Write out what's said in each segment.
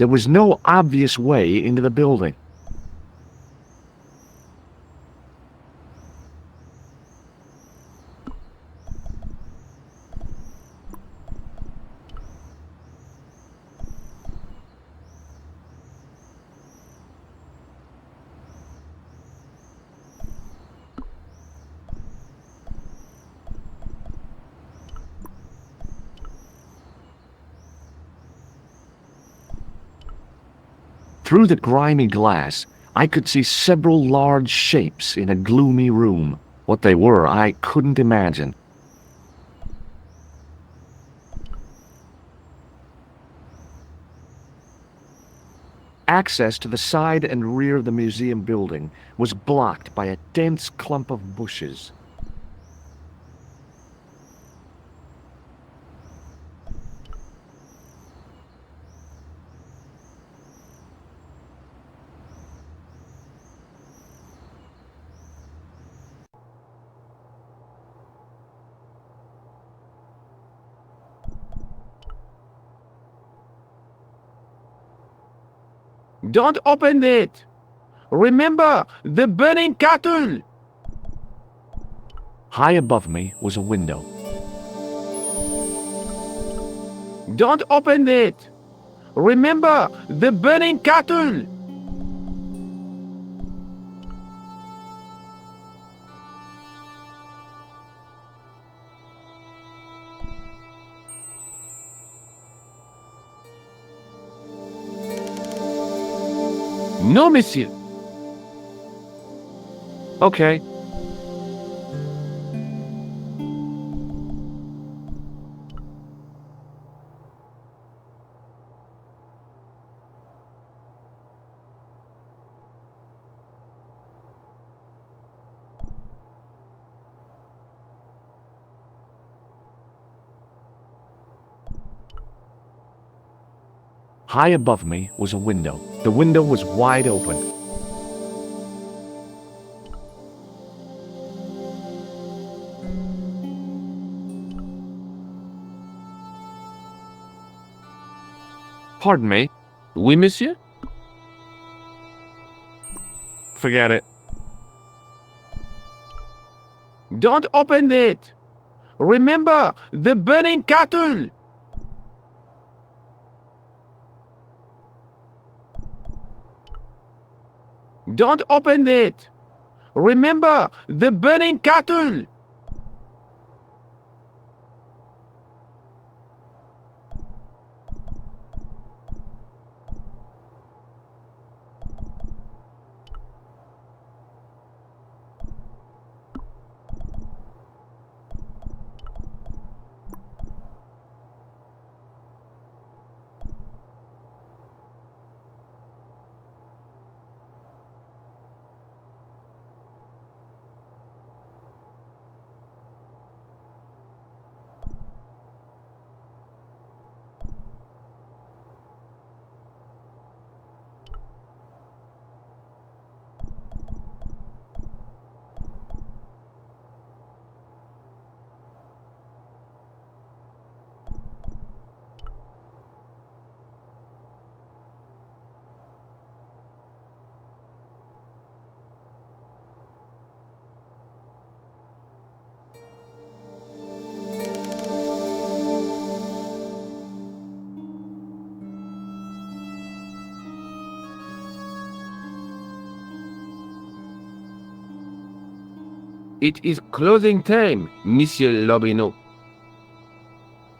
There was no obvious way into the building. Through the grimy glass, I could see several large shapes in a gloomy room. What they were, I couldn't imagine. Access to the side and rear of the museum building was blocked by a dense clump of bushes. Don't open it! Remember, the burning cattle! High above me was a window. Don't open it! Remember, the burning cattle! No, monsieur. Okay. High above me was a window. The window was wide open. Pardon me? Oui, monsieur? Forget it. Don't open it! Remember, the burning cattle! Don't open it! Remember, the burning cattle! It is closing time, Monsieur Lobineau.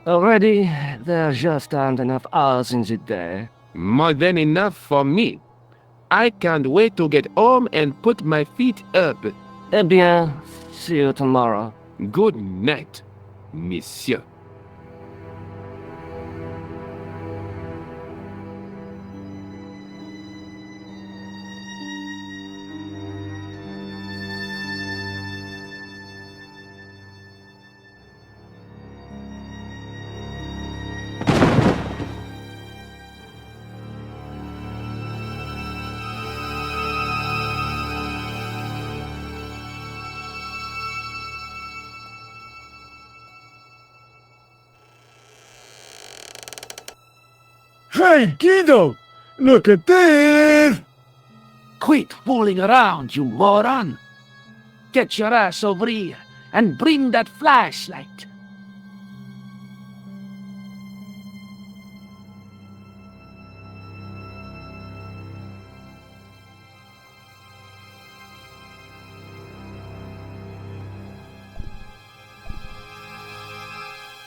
Already, there just aren't enough hours in the day. More than enough for me. I can't wait to get home and put my feet up. Eh bien, see you tomorrow. Good night, monsieur. Hey, Guido! Look at this! Quit fooling around, you moron! Get your ass over here and bring that flashlight.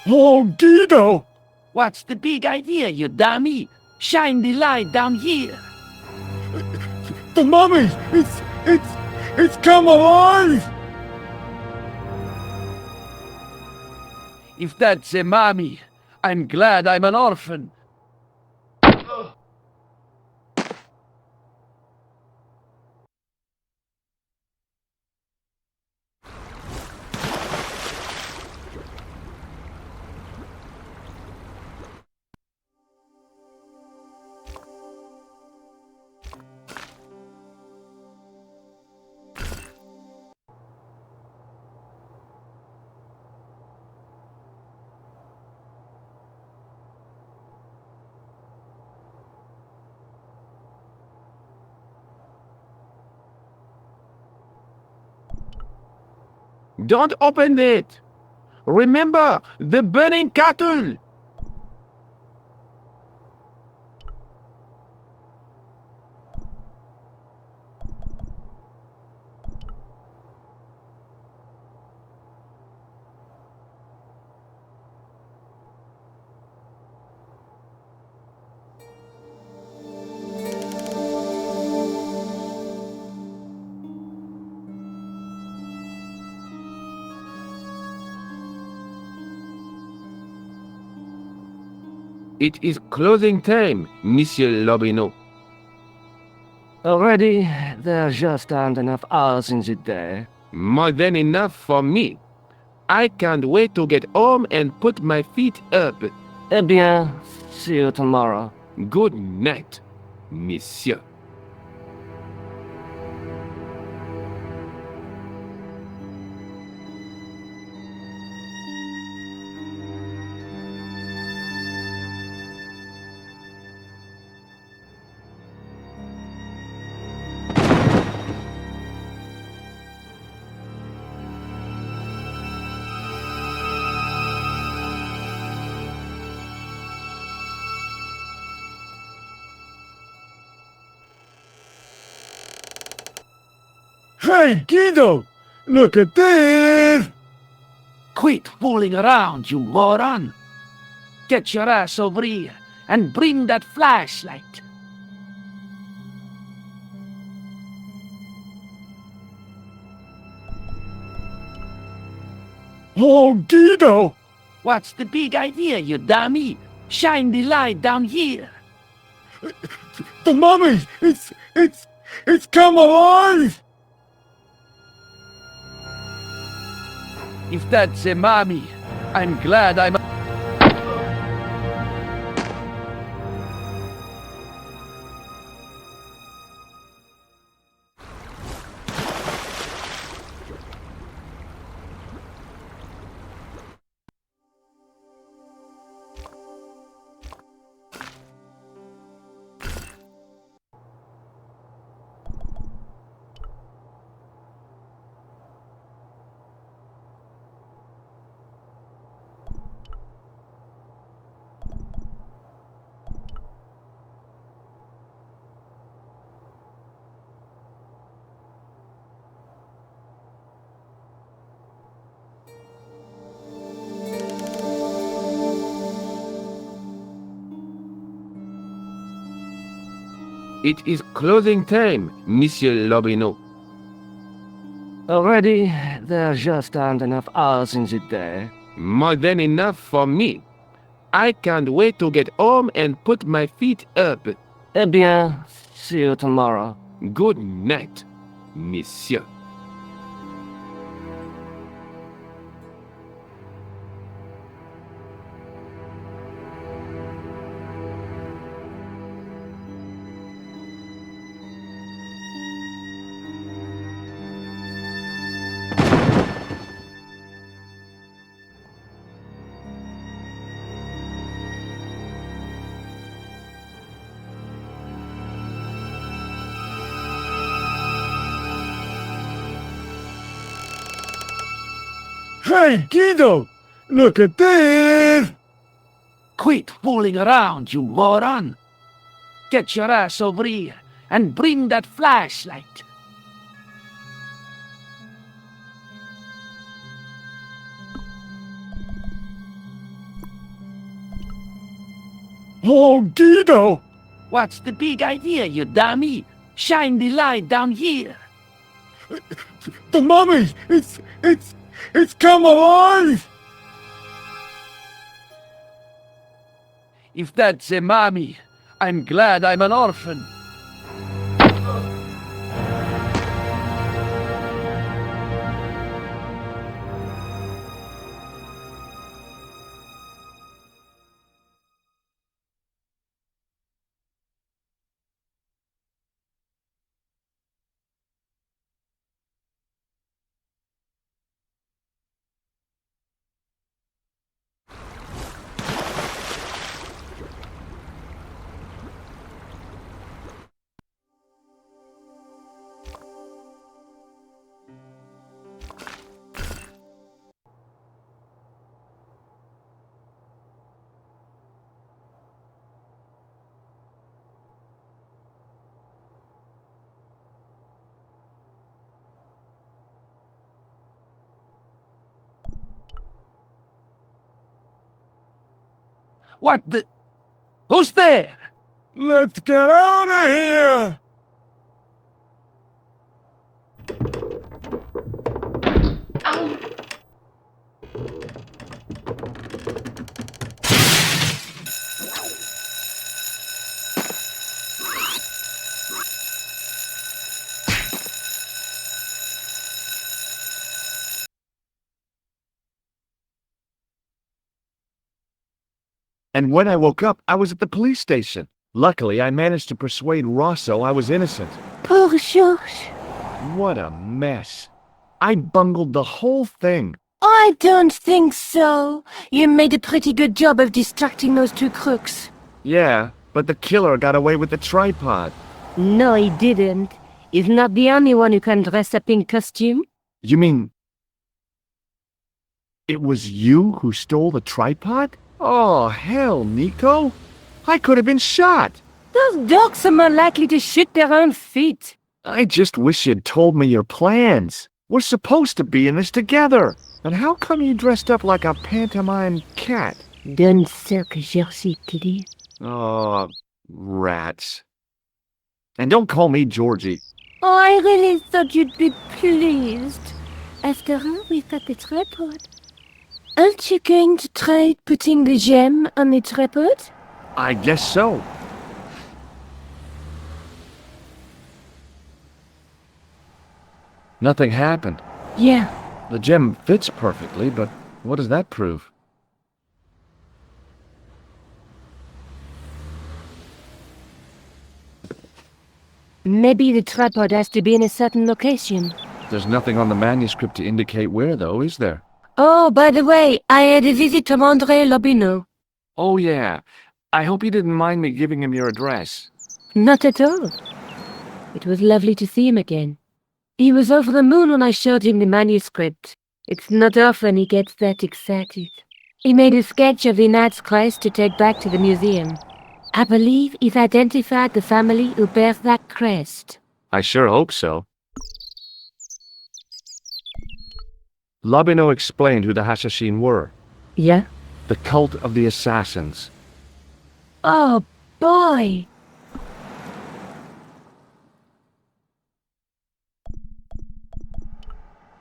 Oh, Guido! What's the big idea, you dummy? Shine the light down here. The mummy! It's come alive! If that's a mommy, I'm glad I'm an orphan. Don't open it! Remember, the burning cattle! It is closing time, Monsieur Lobineau. Already, there just aren't enough hours in the day. More than enough for me. I can't wait to get home and put my feet up. Eh bien, see you tomorrow. Good night, Monsieur. Hey, Guido! Look at this! Quit fooling around, you moron! Get your ass over here and bring that flashlight. Oh, Guido! What's the big idea, you dummy? Shine the light down here. The mummy! It's come alive! If that's a mommy, I'm glad I'm... It is closing time, Monsieur Lobineau. Already, there just aren't enough hours in the day. More than enough for me. I can't wait to get home and put my feet up. Eh bien, see you tomorrow. Good night, Monsieur. Hey, Guido! Look at this! Quit fooling around, you moron! Get your ass over here and bring that flashlight. Oh, Guido! What's the big idea, you dummy? Shine the light down here. The mummy! It's come alive! If that's a mommy, I'm glad I'm an orphan. What the... Who's there? Let's get out of here! And when I woke up, I was at the police station. Luckily, I managed to persuade Rosso I was innocent. Poor George. What a mess. I bungled the whole thing. I don't think so. You made a pretty good job of distracting those two crooks. Yeah, but the killer got away with the tripod. No, he didn't. He's not the only one who can dress up in costume. You mean... it was you who stole the tripod? Oh, hell, Nico. I could have been shot. Those dogs are more likely to shoot their own feet. I just wish you'd told me your plans. We're supposed to be in this together. And how come you dressed up like a pantomime cat? Don't suck, Georgie. Oh, rats. And don't call me Georgie. Oh, I really thought you'd be pleased. After all, we've got the tripod. Aren't you going to try putting the gem on the tripod? I guess so. Nothing happened. Yeah. The gem fits perfectly, but what does that prove? Maybe the tripod has to be in a certain location. There's nothing on the manuscript to indicate where, though, is there? Oh, by the way, I had a visit from André Lobineau. Oh, yeah. I hope you didn't mind me giving him your address. Not at all. It was lovely to see him again. He was over the moon when I showed him the manuscript. It's not often he gets that excited. He made a sketch of the Knight's crest to take back to the museum. I believe he's identified the family who bears that crest. I sure hope so. Lobineau explained who the Hashashin were. Yeah? The cult of the assassins. Oh, boy!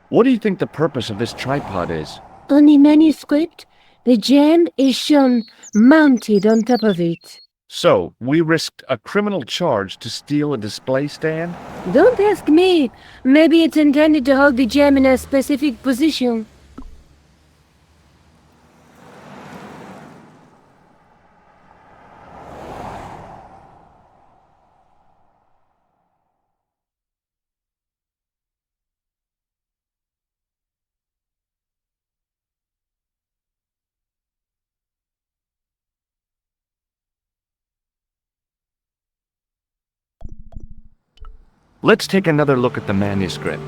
What do you think the purpose of this tripod is? On the manuscript, the gem is shown mounted on top of it. So, we risked a criminal charge to steal a display stand? Don't ask me. Maybe it's intended to hold the gem in a specific position. Let's take another look at the manuscript.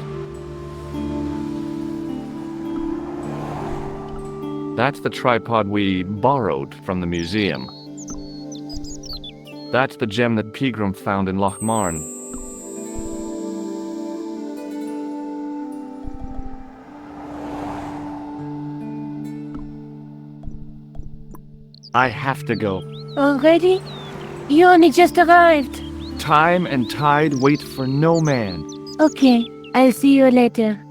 That's the tripod we borrowed from the museum. That's the gem that Pegram found in Lochmarn. I have to go. Already? You only just arrived. Time and tide wait for no man. Okay, I'll see you later.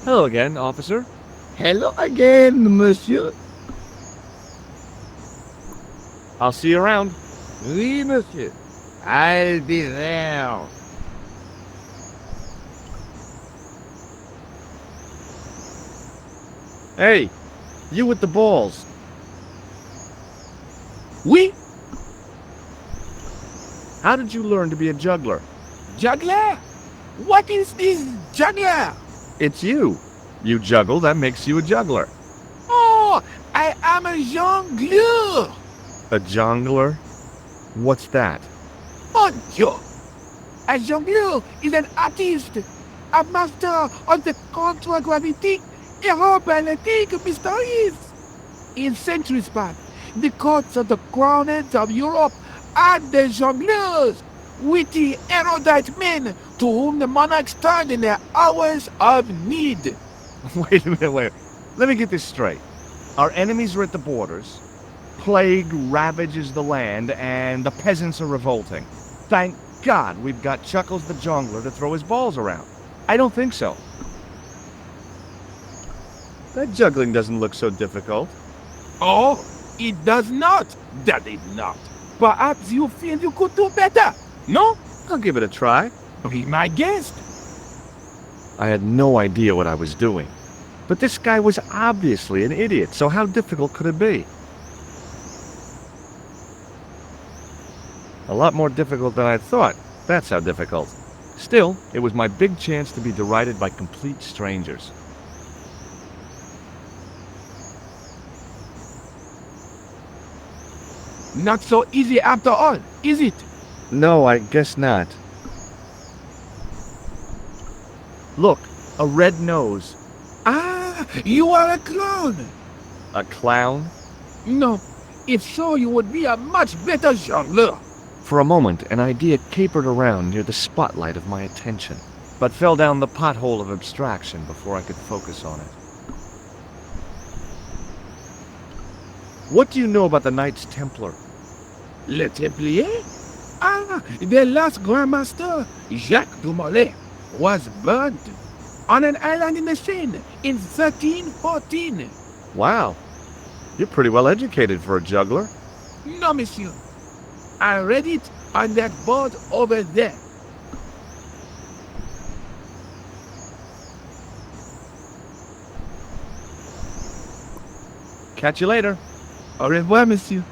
Hello again, officer. Hello again, monsieur. I'll see you around. Oui, monsieur. I'll be there. Hey, you with the balls. Oui, How did you learn to be a juggler? juggler? What is this juggler? It's you. You juggle, that makes you a juggler. Oh, I am a jongleur. A jongler? What's that? Mon Dieu. A jongleur is an artist, a master of the contragravity aerobatic mysteries. In centuries past, the courts of the crowned of Europe had the jongleurs, witty, erudite men to whom the monarchs turned in their hours of need. Wait a minute, wait. Let me get this straight. Our enemies are at the borders, plague ravages the land, and the peasants are revolting. Thank God we've got Chuckles the Jongler to throw his balls around. I don't think so. That juggling doesn't look so difficult. Oh, it does not. That it not. Perhaps you feel you could do better. No? I'll give it a try. Be my guest. I had no idea what I was doing. But this guy was obviously an idiot, so how difficult could it be? A lot more difficult than I thought. That's how difficult. Still, it was my big chance to be derided by complete strangers. Not so easy after all, is it? No, I guess not. Look, a red nose. Ah, you are a clown. A clown? No, if so, you would be a much better jongleur. For a moment, an idea capered around near the spotlight of my attention, but fell down the pothole of abstraction before I could focus on it. What do you know about the Knights Templar? Le Templier? Ah, their last Grand Master, Jacques Dumoulin, was burned on an island in the Seine in 1314. Wow, you're pretty well educated for a juggler. No, monsieur. I read it on that board over there. Catch you later. Au revoir, monsieur.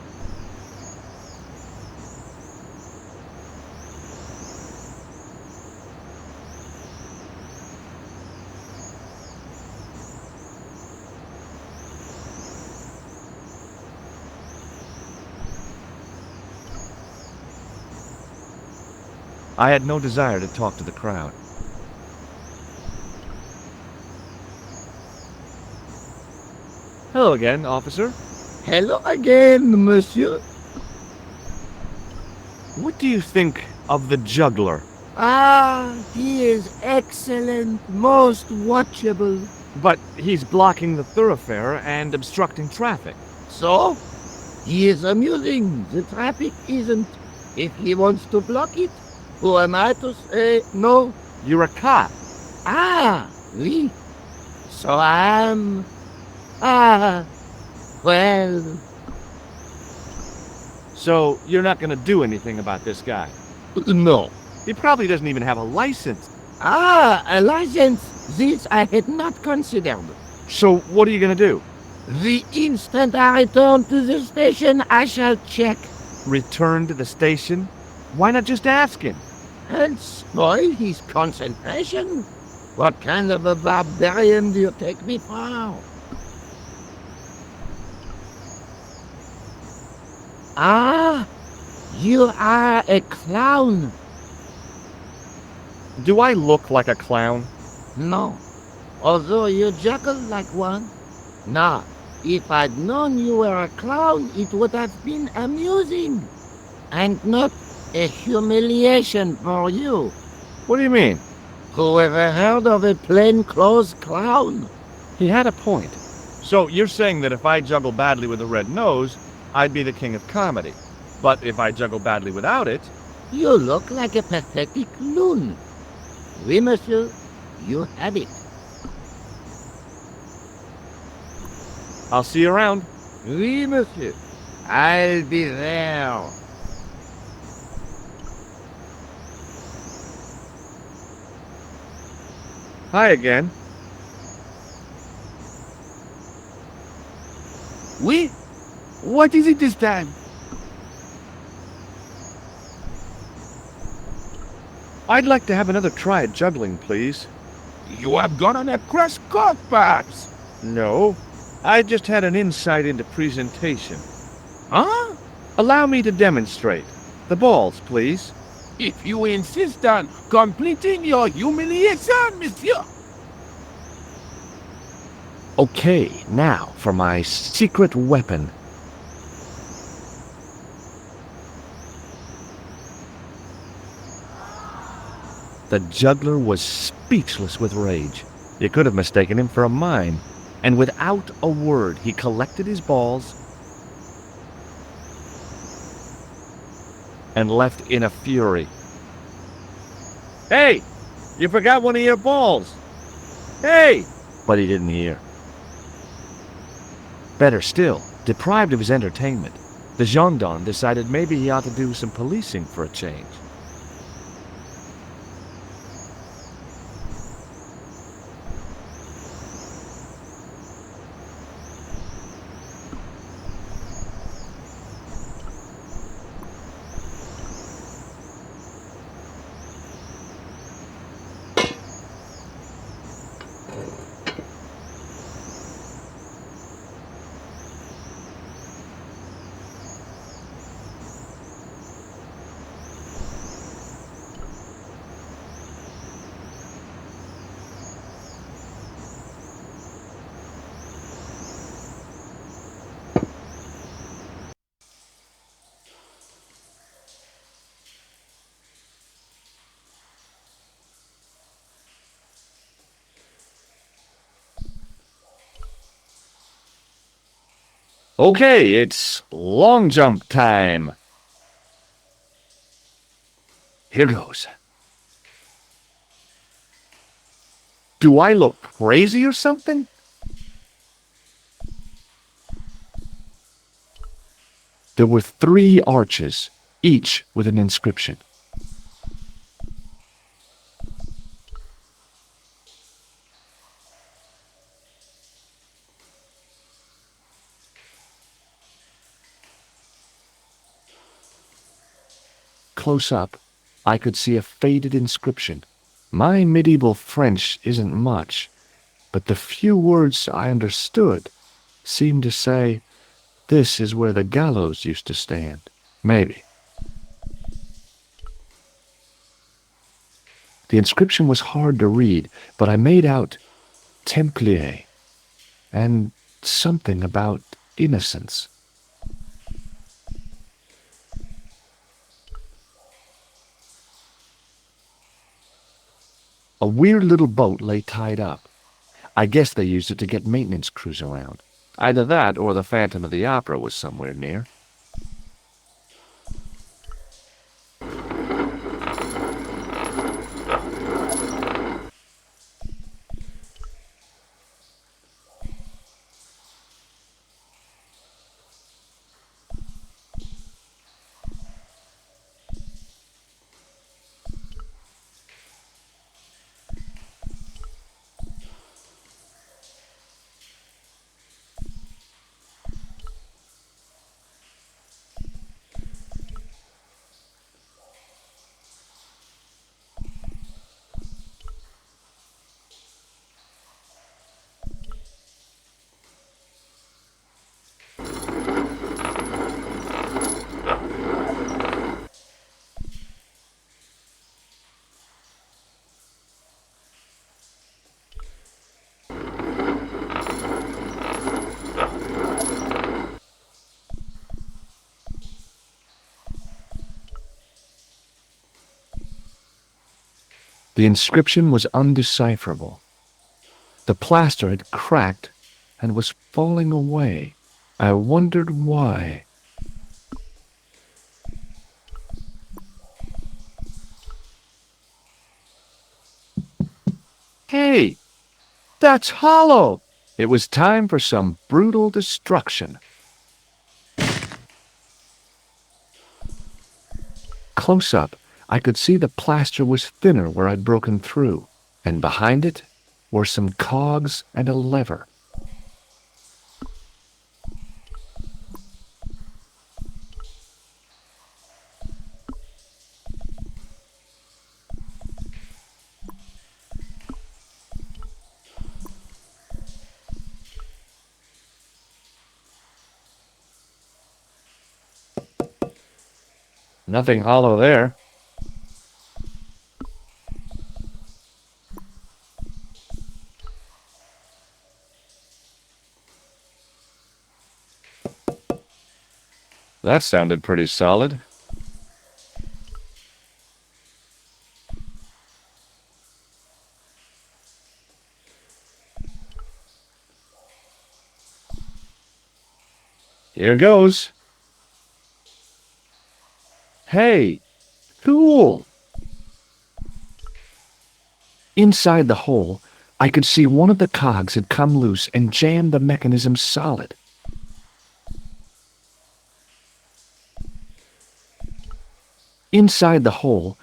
I had no desire to talk to the crowd. Hello again, officer. Hello again, monsieur. What do you think of the juggler? Ah, he is excellent, most watchable. But he's blocking the thoroughfare and obstructing traffic. So, he is amusing. The traffic isn't. If he wants to block it, who am I to say no? You're a cop. Ah, oui. So I am. Ah, well. So you're not gonna do anything about this guy. No. He probably doesn't even have a license. Ah, a license. This I had not considered. So what are you gonna do? The instant I return to the station, I shall check. Return to the station? Why not just ask him? And spoil his concentration? What kind of a barbarian do you take me for? Ah, you are a clown. Do I look like a clown? No, although you juggle like one. Now, if I'd known you were a clown, it would have been amusing. And not a humiliation for you. What do you mean? Who ever heard of a plainclothes clown? He had a point. So you're saying that if I juggle badly with a red nose, I'd be the king of comedy. But if I juggle badly without it... You look like a pathetic loon. Oui, monsieur, you have it. I'll see you around. Oui, monsieur. I'll be there. Hi again. Oui? What is it this time? I'd like to have another try at juggling, please. You have gone on a crash course, perhaps? No, I just had an insight into presentation. Huh? Allow me to demonstrate. The balls, please. If you insist on completing your humiliation, monsieur. Okay, now for my secret weapon. The juggler was speechless with rage. You could have mistaken him for a mime. And without a word, he collected his balls and left in a fury. Hey! You forgot one of your balls! Hey! But he didn't hear. Better still, deprived of his entertainment, the gendarme decided maybe he ought to do some policing for a change. Okay, it's long jump time. Here goes. Do I look crazy or something? There were 3 arches, each with an inscription. Close up, I could see a faded inscription. My medieval French isn't much, but the few words I understood seemed to say, "This is where the gallows used to stand." Maybe. The inscription was hard to read, but I made out Templier and something about innocence. A weird little boat lay tied up. I guess they used it to get maintenance crews around. Either that or the Phantom of the Opera was somewhere near. The inscription was undecipherable. The plaster had cracked and was falling away. I wondered why. Hey, that's hollow! It was time for some brutal destruction. Close up, I could see the plaster was thinner where I'd broken through, and behind it were some cogs and a lever. Nothing hollow there. That sounded pretty solid. Here goes. Hey, cool. Inside the hole, I could see one of the cogs had come loose and jammed the mechanism solid. Inside the hole,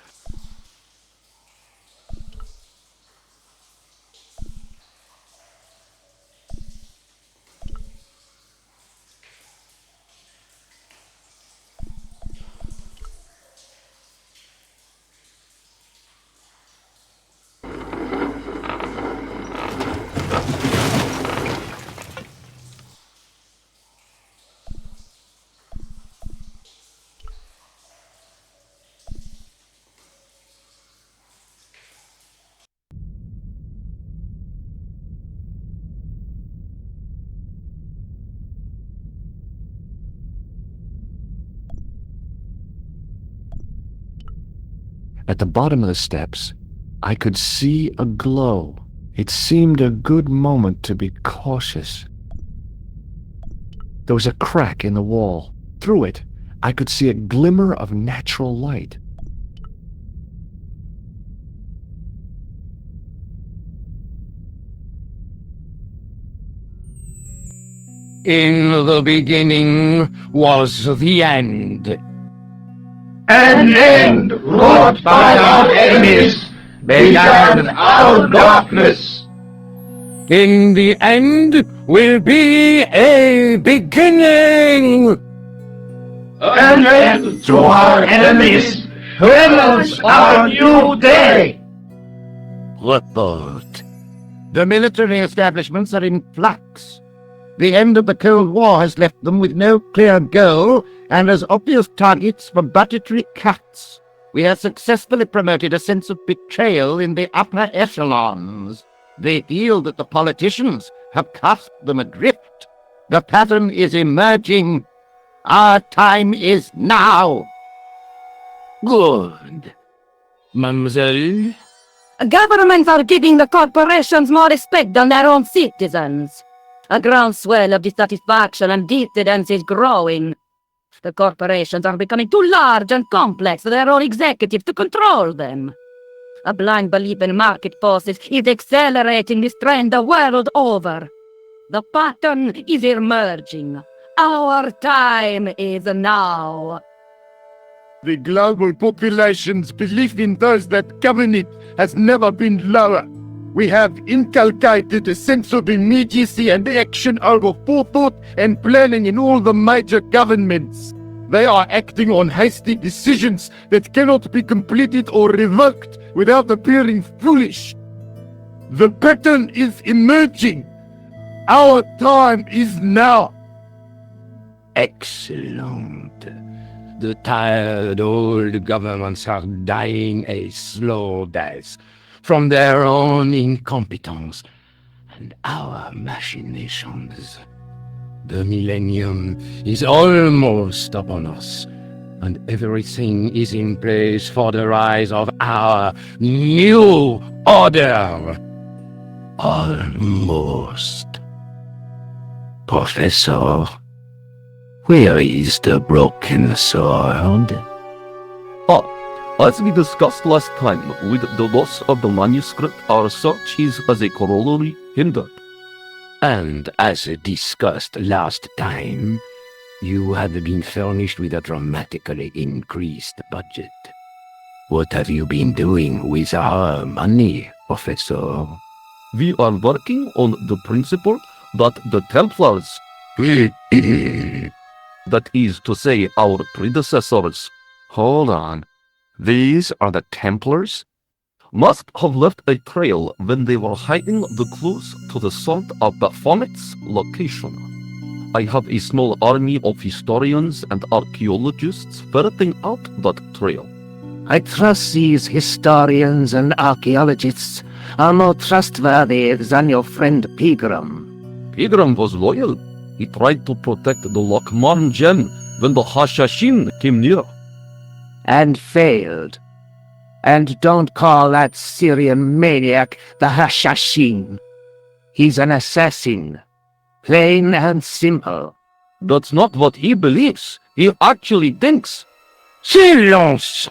at the bottom of the steps, I could see a glow. It seemed a good moment to be cautious. There was a crack in the wall. Through it, I could see a glimmer of natural light. In the beginning was the end. An end wrought by our enemies began our darkness. In the end will be a beginning. An end to our enemies heralds our new day. Report. The military establishments are in flux. The end of the Cold War has left them with no clear goal and as obvious targets for budgetary cuts. We have successfully promoted a sense of betrayal in the upper echelons. They feel that the politicians have cast them adrift. The pattern is emerging. Our time is now. Good. Mademoiselle, Governments are giving the corporations more respect than their own citizens. A groundswell of dissatisfaction and dissidence is growing. The corporations are becoming too large and complex for their own executives to control them. A blind belief in market forces is accelerating this trend the world over. The pattern is emerging. Our time is now. The global population's belief in those that govern it has never been lower. We have inculcated a sense of immediacy and action over forethought and planning in all the major governments. They are acting on hasty decisions that cannot be completed or revoked without appearing foolish. The pattern is emerging. Our time is now. Excellent. The tired old governments are dying a slow death from their own incompetence and our machinations. The millennium is almost upon us, and everything is in place for the rise of our new order. Almost. Professor, where is the broken sword? As we discussed last time, with the loss of the manuscript, our search is as a corollary hindered. And as discussed last time, you have been furnished with a dramatically increased budget. What have you been doing with our money, Professor? We are working on the principle that the Templars, that is to say, our predecessors, Hold on. These are the Templars? must have left a trail when they were hiding the clues to the salt of Baphomet's location. I have a small army of historians and archaeologists ferreting out that trail. I trust these historians and archaeologists are more trustworthy than your friend Pilgrim. Pilgrim was loyal. He tried to protect the Lokman gem when the Hashashin came near. And failed. And don't call that Syrian maniac the Hashashin. He's an assassin. Plain and simple. That's not what he believes. He actually thinks. Silence!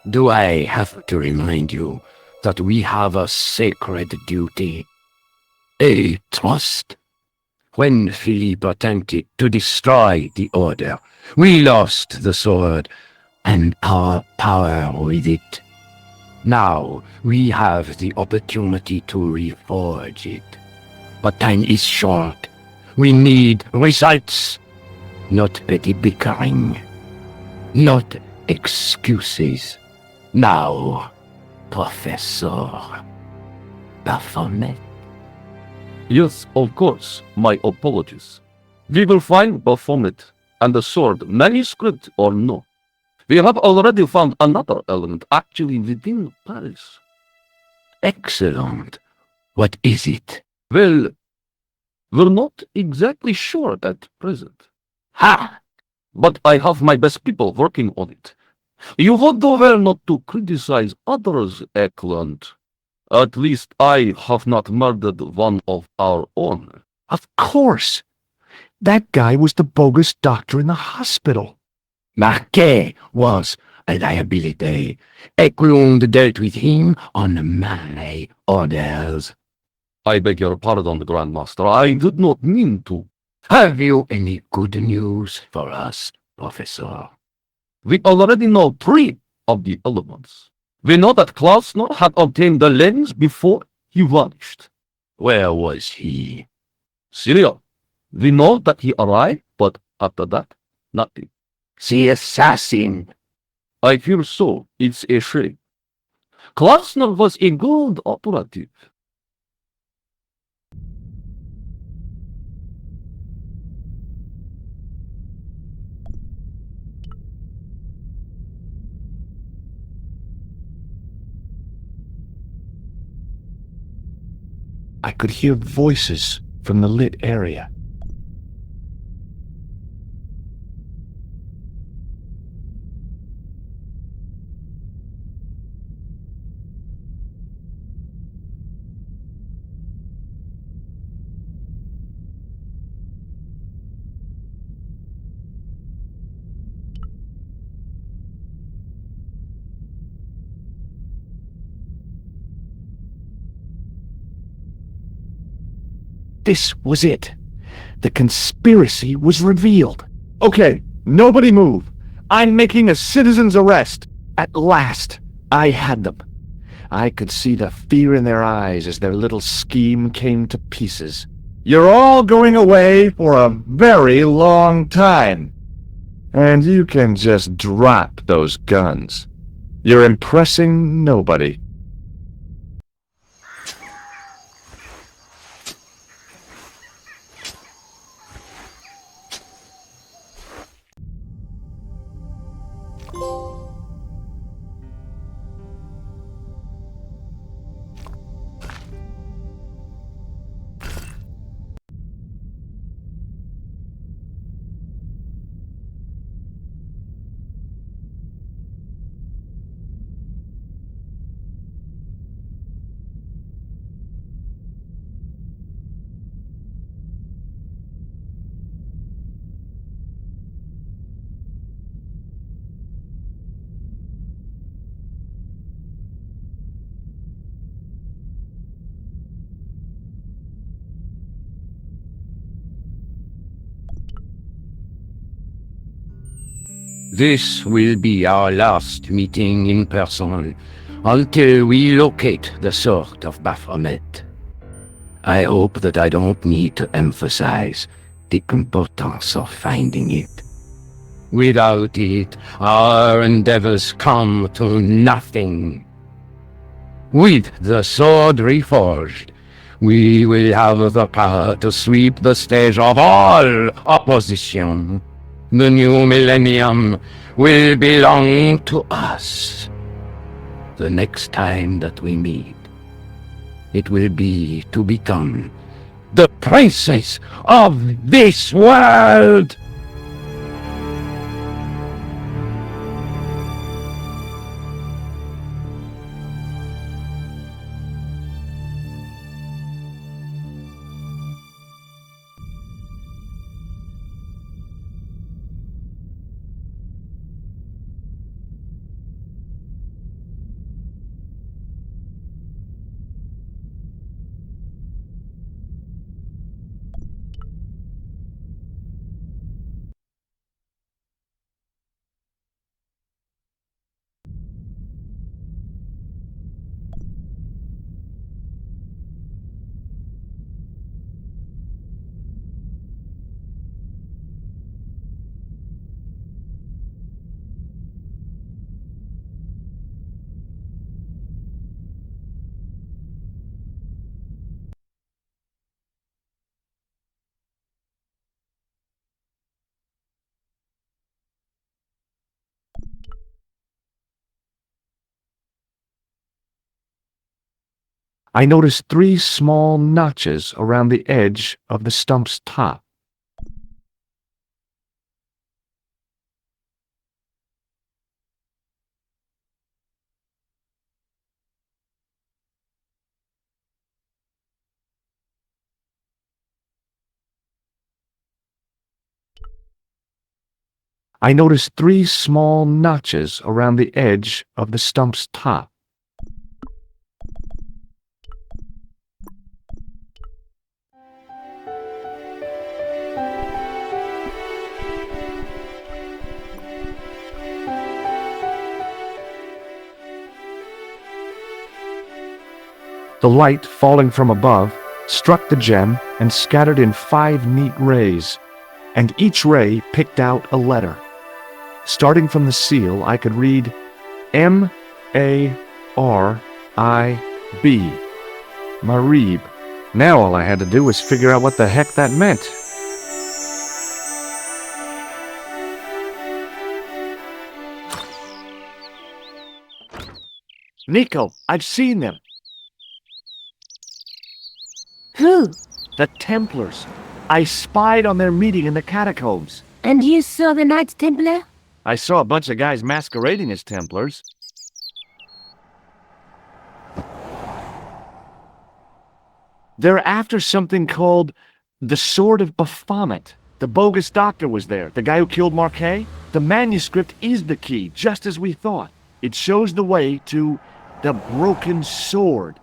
Do I have to remind you that we have a sacred duty? A trust? When Philippe attempted to destroy the Order, we lost the sword and our power with it. Now we have the opportunity to reforge it. But time is short. We need results, not petty bickering, not excuses. Now, Professor Baphomet. Yes, of course. My apologies. We will find Baphomet and the sword, manuscript or no. We have already found another element actually within Paris. Excellent. What is it? Well, we're not exactly sure at present. Ha! But I have my best people working on it. You would do well not to criticize others, Eklund. At least I have not murdered one of our own. Of course. That guy was the bogus doctor in the hospital. Marquet was a liability. Eklund dealt with him on my orders. I beg your pardon, Grandmaster. I did not mean to. Have you any good news for us, Professor? We already know 3 of the elements. We know that Klausner had obtained the lens before he vanished. Where was he? Syria. We know that he arrived, but after that, nothing. The assassin. I fear so. It's a shame. Klausner was a good operative. I could hear voices from the lit area. This was it. The conspiracy was revealed. Okay, nobody move. I'm making a citizen's arrest. At last, I had them. I could see the fear in their eyes as their little scheme came to pieces. You're all going away for a very long time. And you can just drop those guns. You're impressing nobody. This will be our last meeting in person until we locate the Sword of Baphomet. I hope that I don't need to emphasize the importance of finding it. Without it, our endeavors come to nothing. With the Sword Reforged, we will have the power to sweep the stage of all opposition. The new millennium will belong to us. The next time that we meet, it will be to become the princess of this world! I noticed 3 small notches around the edge of the stump's top. I noticed 3 small notches around the edge of the stump's top. The light falling from above struck the gem and scattered in 5 neat rays, and each ray picked out a letter. Starting from the seal, I could read M-A-R-I-B, Marib. Now all I had to do was figure out what the heck that meant. Nico, I've seen them. Who? The Templars. I spied on their meeting in the catacombs. And you saw the Knights Templar? I saw a bunch of guys masquerading as Templars. They're after something called the Sword of Baphomet. The bogus doctor was there, the guy who killed Marquet. The manuscript is the key, just as we thought. It shows the way to the broken sword.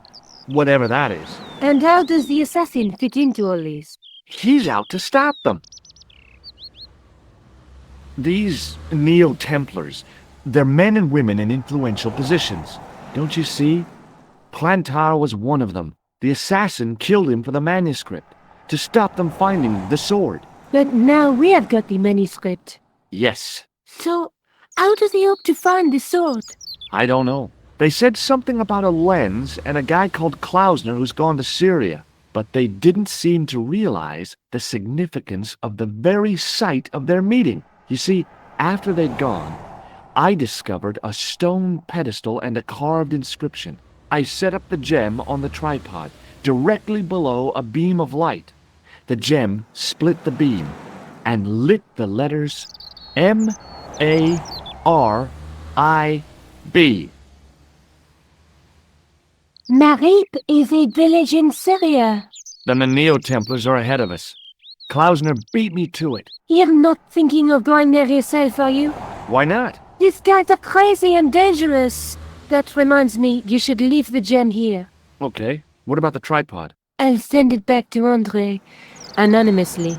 Whatever that is. And how does the assassin fit into all this? He's out to stop them. These Neo-Templars, they're men and women in influential positions. Don't you see? Plantar was one of them. The assassin killed him for the manuscript, to stop them finding the sword. But now we have got the manuscript. Yes. So, how does he hope to find the sword? I don't know. They said something about a lens and a guy called Klausner who's gone to Syria, but they didn't seem to realize the significance of the very site of their meeting. You see, after they'd gone, I discovered a stone pedestal and a carved inscription. I set up the gem on the tripod, directly below a beam of light. The gem split the beam and lit the letters M-A-R-I-B. Marib is a village in Syria. Then the Neo-Templars are ahead of us. Klausner beat me to it. You're not thinking of going there yourself, are you? Why not? These guys are crazy and dangerous. That reminds me, you should leave the gem here. Okay. What about the tripod? I'll send it back to Andre, anonymously.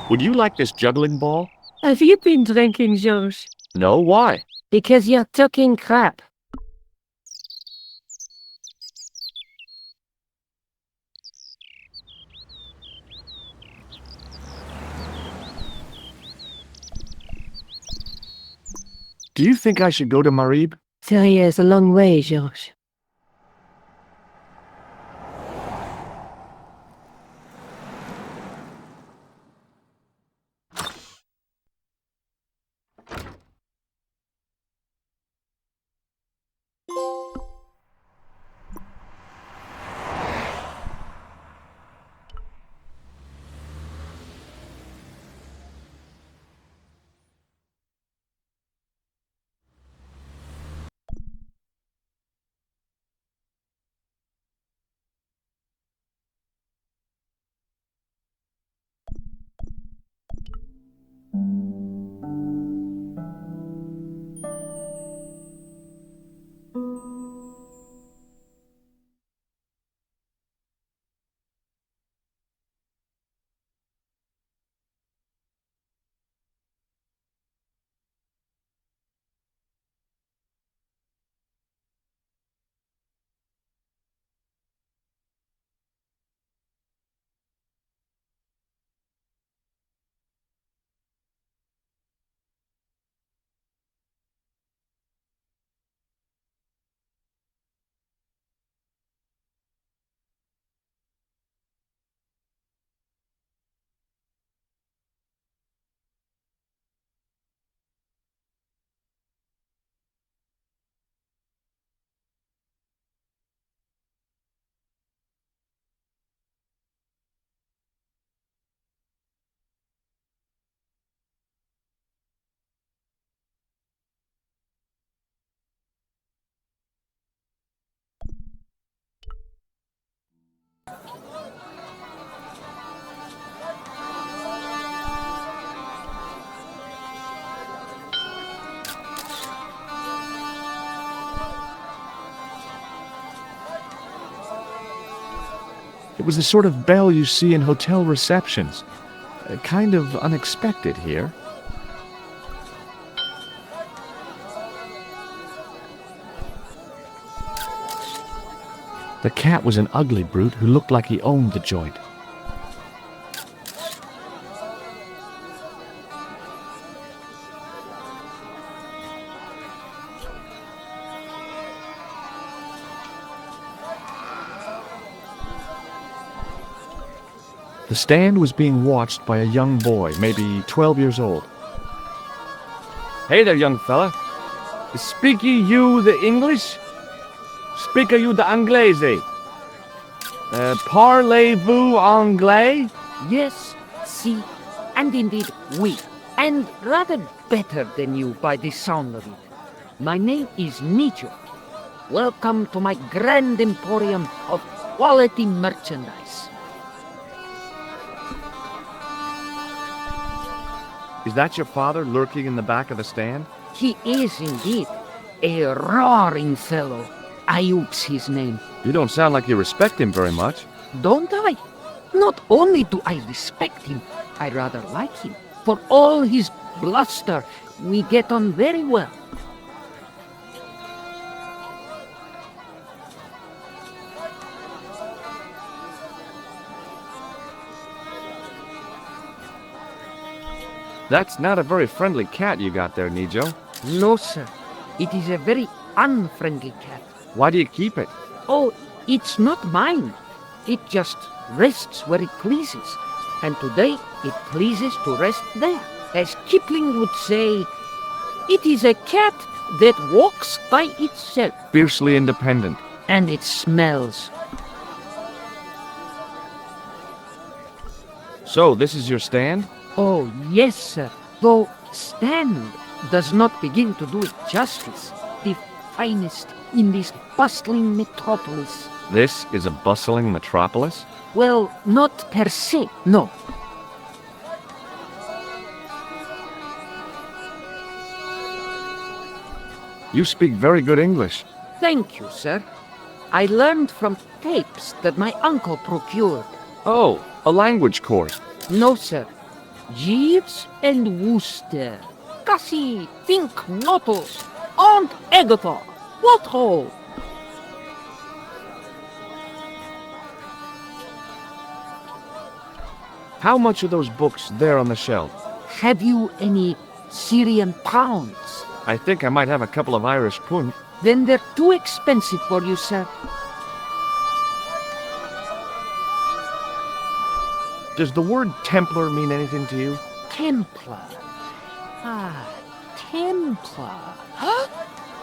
Would you like this juggling ball? Have you been drinking, George? No, why? Because you're talking crap. Do you think I should go to Marib? Syria is a long way, George. It was the sort of bell you see in hotel receptions. Kind of unexpected here. The cat was an ugly brute who looked like he owned the joint. The stand was being watched by a young boy, maybe 12 years old. Hey there, young fella. Speak you the English? Speak you the Anglese? Parlez-vous anglais? Yes, si, and indeed oui, and rather better than you by the sound of it. My name is Nico. Welcome to my grand emporium of quality merchandise. Is that your father lurking in the back of the stand? He is indeed a roaring fellow. Ayuk's his name. You don't sound like you respect him very much. Don't I? Not only do I respect him, I rather like him. For all his bluster, we get on very well. That's not a very friendly cat you got there, Nijo. No, sir. It is a very unfriendly cat. Why do you keep it? Oh, it's not mine. It just rests where it pleases. And today it pleases to rest there. As Kipling would say, it is a cat that walks by itself. Fiercely independent. And it smells. So, this is your stand? Oh, yes, sir. Though stand does not begin to do it justice. The finest in this bustling metropolis. This is a bustling metropolis? Well, not per se, no. You speak very good English. Thank you, sir. I learned from tapes that my uncle procured. Oh, a language course. No, sir. Jeeves and Wooster. Gussie, think notos. Aunt Agatha. What ho? How much are those books there on the shelf? Have you any Syrian pounds? I think I might have a couple of Irish pund. Then they're too expensive for you, sir. Does the word Templar mean anything to you? Templar. Ah, Templar. Huh?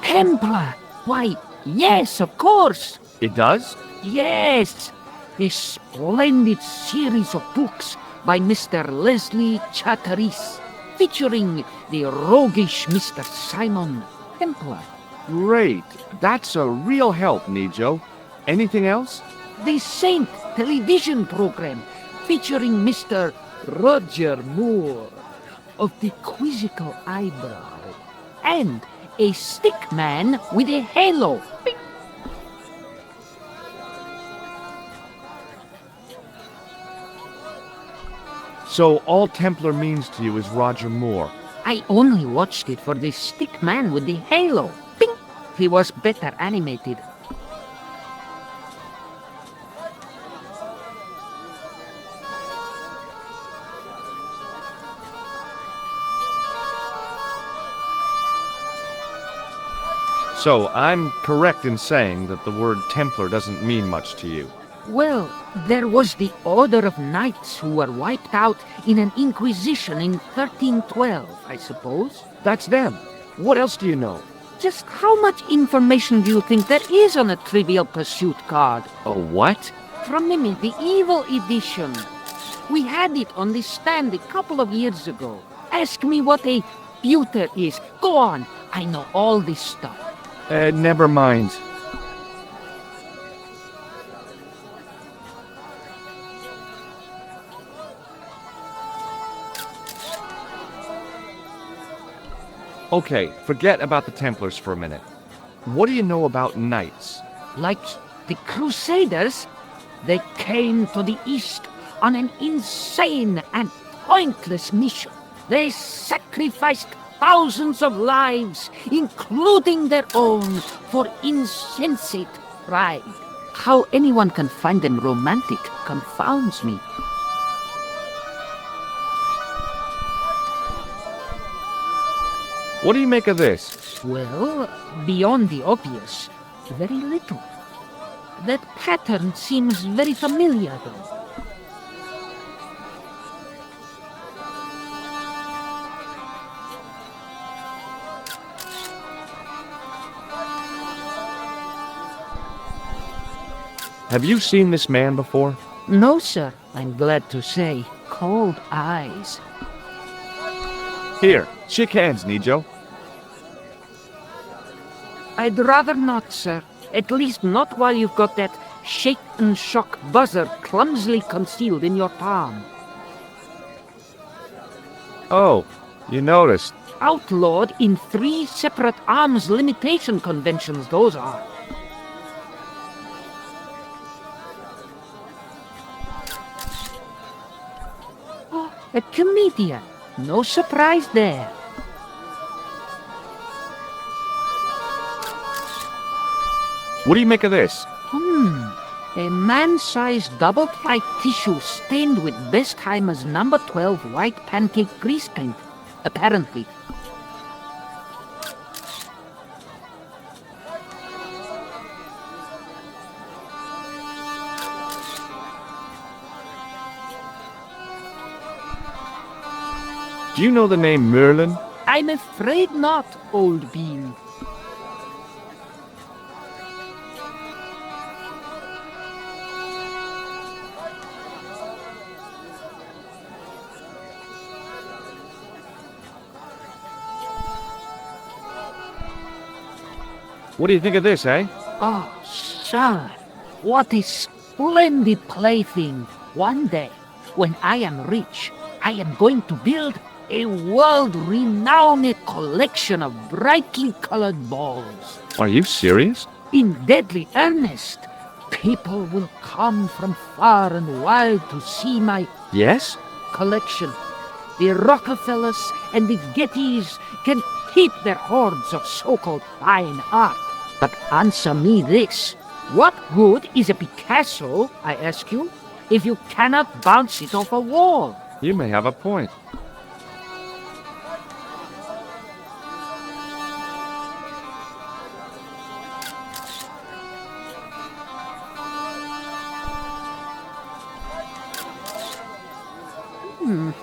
Templar. Why, yes, of course. It does? Yes. A splendid series of books by Mr. Leslie Chatteris, featuring the roguish Mr. Simon Templar. Great. That's a real help, Nijo. Anything else? The Saint television program, featuring Mr. Roger Moore of the quizzical eyebrow, and a stick man with a halo. Bing. So all Templar means to you is Roger Moore. I only watched it for the stick man with the halo. Bing. He was better animated. So I'm correct in saying that the word Templar doesn't mean much to you. Well, there was the Order of Knights who were wiped out in an Inquisition in 1312, I suppose. That's them. What else do you know? Just how much information do you think there is on a Trivial Pursuit card? A what? From the evil edition. We had it on the stand a couple of years ago. Ask me what a pewter is. Go on. I know all this stuff. Never mind. Okay, forget about the Templars for a minute. What do you know about knights? Like the Crusaders, they came to the East on an insane and pointless mission. They sacrificed thousands of lives, including their own, for insensate pride. How anyone can find them romantic confounds me. What do you make of this? Well, beyond the obvious, very little. That pattern seems very familiar, though. Have you seen this man before? No, sir, I'm glad to say. Cold eyes. Here, shake hands, Nijo. I'd rather not, sir. At least not while you've got that shake and shock buzzer clumsily concealed in your palm. Oh, you noticed. Outlawed in 3 separate arms limitation conventions, those are. Oh, a comedian. No surprise there. What do you make of this? A man-sized double-ply tissue stained with Bestheimer's number 12 white pancake grease paint, apparently. Do you know the name Merlin? I'm afraid not, old bean. What do you think of this, eh? Oh, sir, what a splendid plaything. One day, when I am rich, I am going to build a world-renowned collection of brightly colored balls. Are you serious? In deadly earnest, people will come from far and wide to see my Yes? collection. The Rockefellers and the Gettys can keep their hordes of so-called fine art. But answer me this. What good is a Picasso, I ask you, if you cannot bounce it off a wall? You may have a point.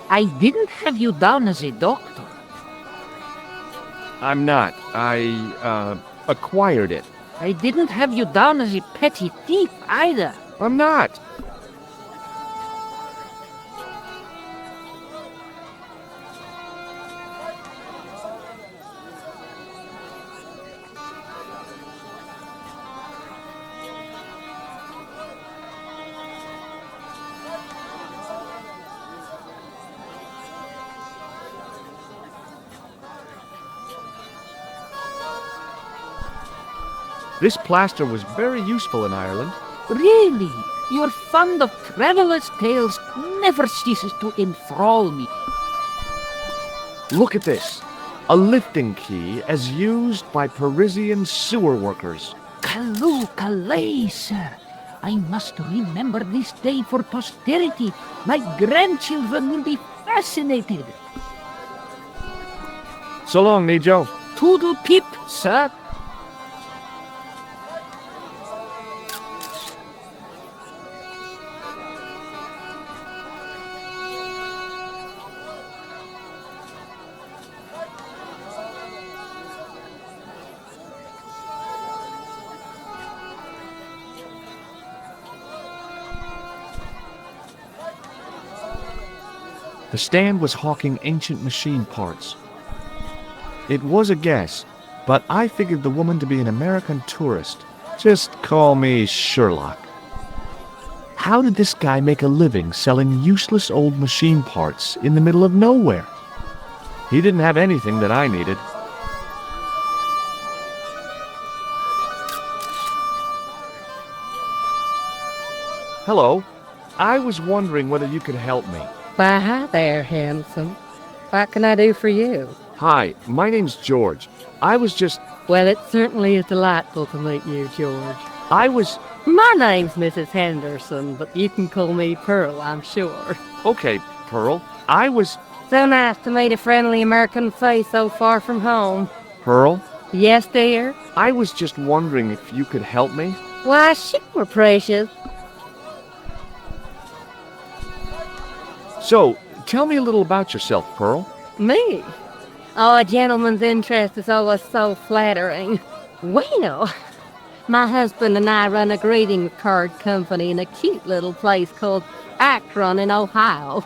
I didn't have you down as a doctor. I'm not. I acquired it. I didn't have you down as a petty thief either. I'm not. This plaster was very useful in Ireland. Really? Your fund of travelers' tales never ceases to enthrall me. Look at this. A lifting key as used by Parisian sewer workers. Callooh, Calais, sir. I must remember this day for posterity. My grandchildren will be fascinated. So long, Nijo. Toodle pip, sir. The stand was hawking ancient machine parts. It was a guess, but I figured the woman to be an American tourist. Just call me Sherlock. How did this guy make a living selling useless old machine parts in the middle of nowhere? He didn't have anything that I needed. Hello. I was wondering whether you could help me. Why, hi there, handsome. What can I do for you? Hi, my name's George. I was just... Well, it certainly is delightful to meet you, George. I was... My name's Mrs. Henderson, but you can call me Pearl, I'm sure. Okay, Pearl. I was... So nice to meet a friendly American face so far from home. Pearl? Yes, dear? I was just wondering if you could help me. Why, sure, precious. So, tell me a little about yourself, Pearl. Me? Oh, a gentleman's interest is always so flattering. Well, My husband and I run a greeting card company in a cute little place called Akron in Ohio.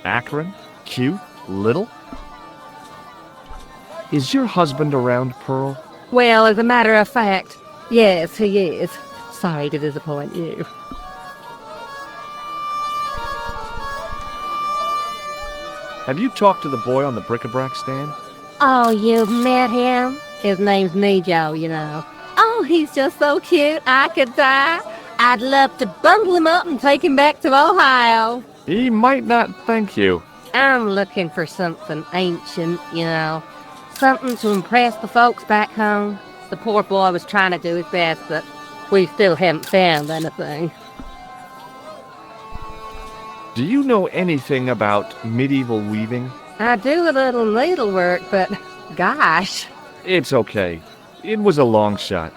Akron? Cute? Little? Is your husband around, Pearl? Well, as a matter of fact, yes, he is. Sorry to disappoint you. Have you talked to the boy on the bric-a-brac stand? Oh, you've met him? His name's Nico, you know. Oh, he's just so cute, I could die. I'd love to bundle him up and take him back to Ohio. He might not thank you. I'm looking for something ancient, you know. Something to impress the folks back home. The poor boy was trying to do his best, but we still haven't found anything. Do you know anything about medieval weaving? I do a little needlework, but gosh. It's okay. It was a long shot.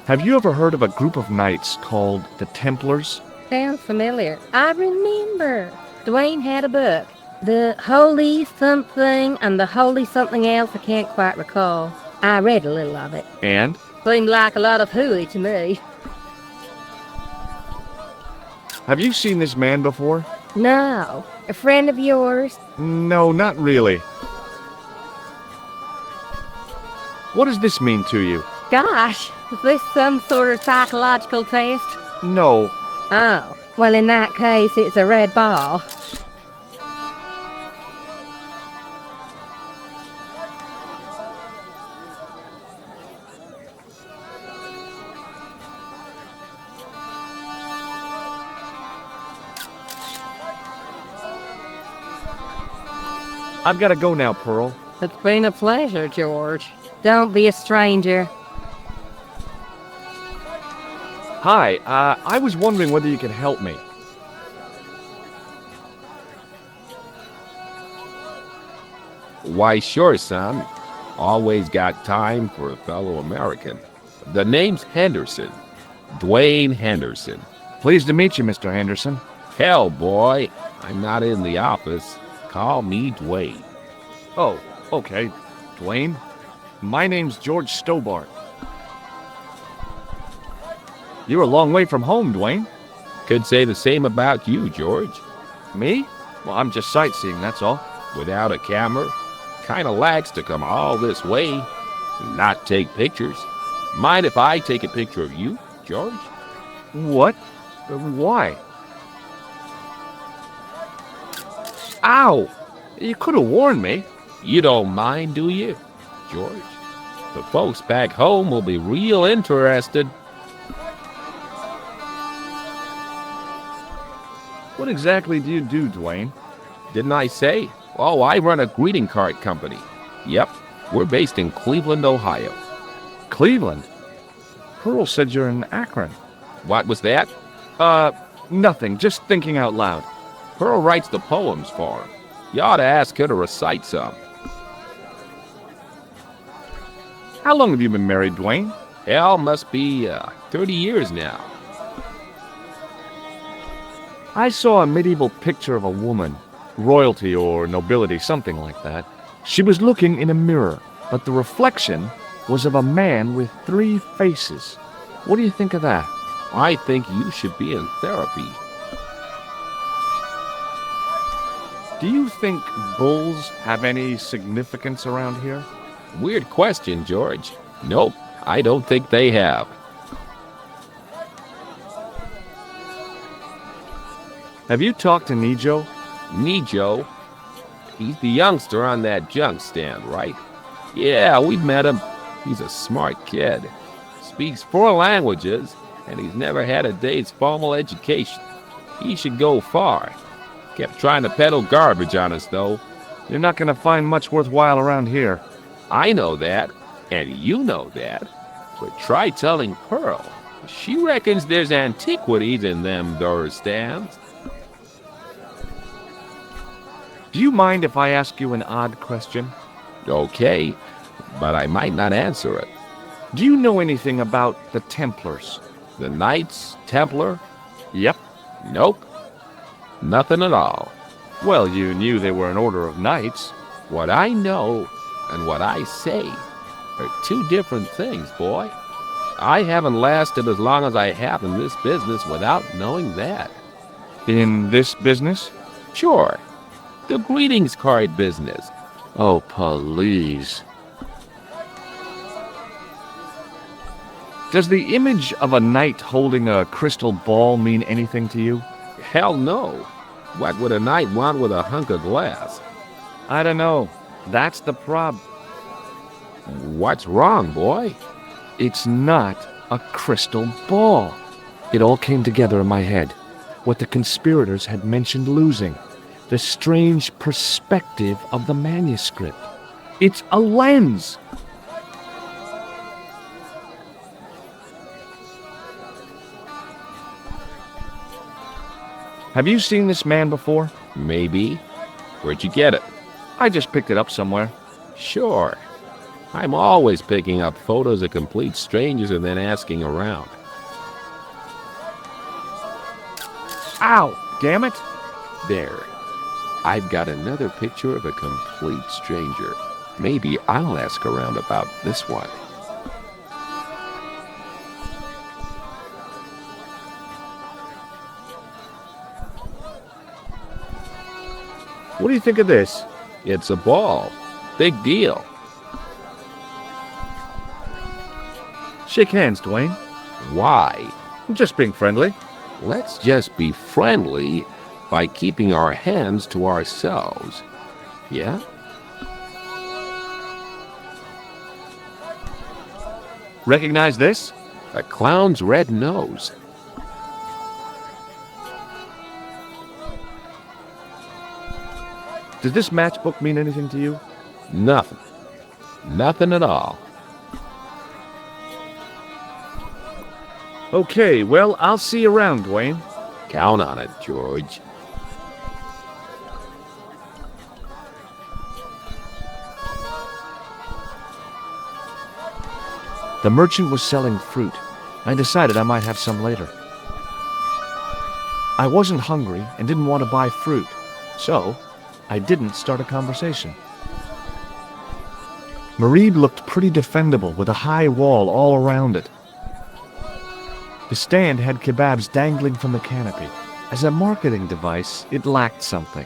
Have you ever heard of a group of knights called the Templars? Sounds familiar. I remember. Dwayne had a book. The Holy Something and the Holy Something Else, I can't quite recall. I read a little of it. And? Seemed like a lot of hooey to me. Have you seen this man before? No. A friend of yours? No, not really. What does this mean to you? Gosh, is this some sort of psychological test? No. Oh, well in that case it's a red ball. I've got to go now, Pearl. It's been a pleasure, George. Don't be a stranger. Hi, I was wondering whether you could help me. Why, sure, son. Always got time for a fellow American. The name's Henderson. Dwayne Henderson. Pleased to meet you, Mr. Henderson. Hell, boy, I'm not in the office. Call me Dwayne. Oh, okay. Dwayne. My name's George Stobbart. You're a long way from home, Dwayne. Could say the same about you, George. Me? Well, I'm just sightseeing, that's all. Without a camera, kinda lags to come all this way and not take pictures. Mind if I take a picture of you, George? What? Why? Ow! You could have warned me. You don't mind, do you, George? The folks back home will be real interested. What exactly do you do, Dwayne? Didn't I say? Oh, I run a greeting card company. Yep, we're based in Cleveland, Ohio. Cleveland? Pearl said you're in Akron. What was that? Nothing. Just thinking out loud. Pearl writes the poems for him. You ought to ask her to recite some. How long have you been married, Dwayne? Hell, must be 30 years now. I saw a medieval picture of a woman. Royalty or nobility, something like that. She was looking in a mirror, but the reflection was of a man with 3 faces. What do you think of that? I think you should be in therapy. Do you think bulls have any significance around here? Weird question, George. Nope, I don't think they have. Have you talked to Nico? Nico? He's the youngster on that junk stand, right? Yeah, we've met him. He's a smart kid. Speaks 4 languages, and he's never had a day's formal education. He should go far. Kept trying to peddle garbage on us, though. You're not going to find much worthwhile around here. I know that, and you know that. But try telling Pearl. She reckons there's antiquities in them door stands. Do you mind if I ask you an odd question? Okay, but I might not answer it. Do you know anything about the Templars? The Knights Templar? Yep. Nope. Nothing at all. Well, you knew they were an order of knights. What I know and what I say are 2 different things, boy. I haven't lasted as long as I have in this business without knowing that. In this business? Sure. The greetings card business. Oh, please. Does the image of a knight holding a crystal ball mean anything to you? Hell no. What would a knight want with a hunk of glass? I don't know. That's the prob. What's wrong, boy? It's not a crystal ball. It all came together in my head. What the conspirators had mentioned losing. The strange perspective of the manuscript. It's a lens. Have you seen this man before? Maybe. Where'd you get it? I just picked it up somewhere. Sure. I'm always picking up photos of complete strangers and then asking around. Ow! Damn it! There. I've got another picture of a complete stranger. Maybe I'll ask around about this one. What do you think of this? It's a ball. Big deal. Shake hands, Dwayne. Why? I'm just being friendly. Let's just be friendly by keeping our hands to ourselves. Yeah? Recognize this? A clown's red nose. Does this matchbook mean anything to you? Nothing. Nothing at all. Okay, well, I'll see you around, Dwayne. Count on it, George. The merchant was selling fruit. I decided I might have some later. I wasn't hungry and didn't want to buy fruit, so I didn't start a conversation. Mareeb looked pretty defendable with a high wall all around it. The stand had kebabs dangling from the canopy. As a marketing device, it lacked something.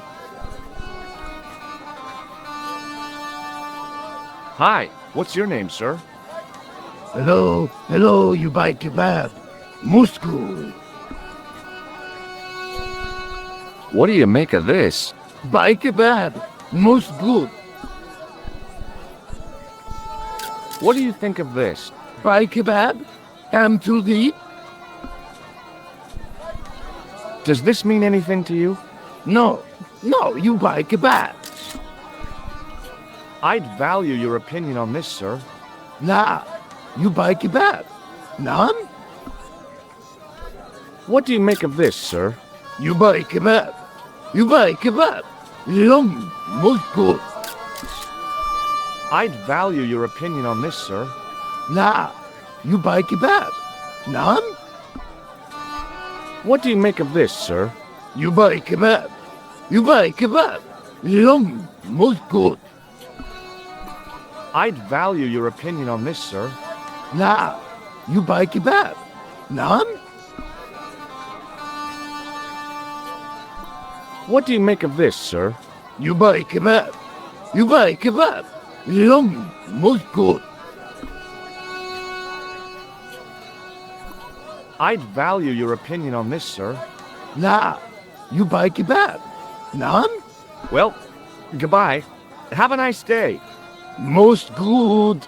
Hi, what's your name, sir? Hello, you buy kebab. Musku. What do you make of this? Buy kebab. Most good. What do you think of this? Buy kebab. Am to eat. Does this mean anything to you? No, you buy kebab. I'd value your opinion on this, sir. Nah, you buy kebab. None? What do you make of this, sir? You buy kebab. You buy kebab. Yum, most good. I'd value your opinion on this, sir. Nah, you buy kebab. None? What do you make of this, sir? You buy kebab. You buy kebab. Yum, most good. I'd value your opinion on this, sir. Nah, you buy kebab. None? What do you make of this, sir? You buy kebab. You buy kebab. Yum, most good. I'd value your opinion on this, sir. Nah, you buy kebab. None? Well, goodbye. Have a nice day. Most good.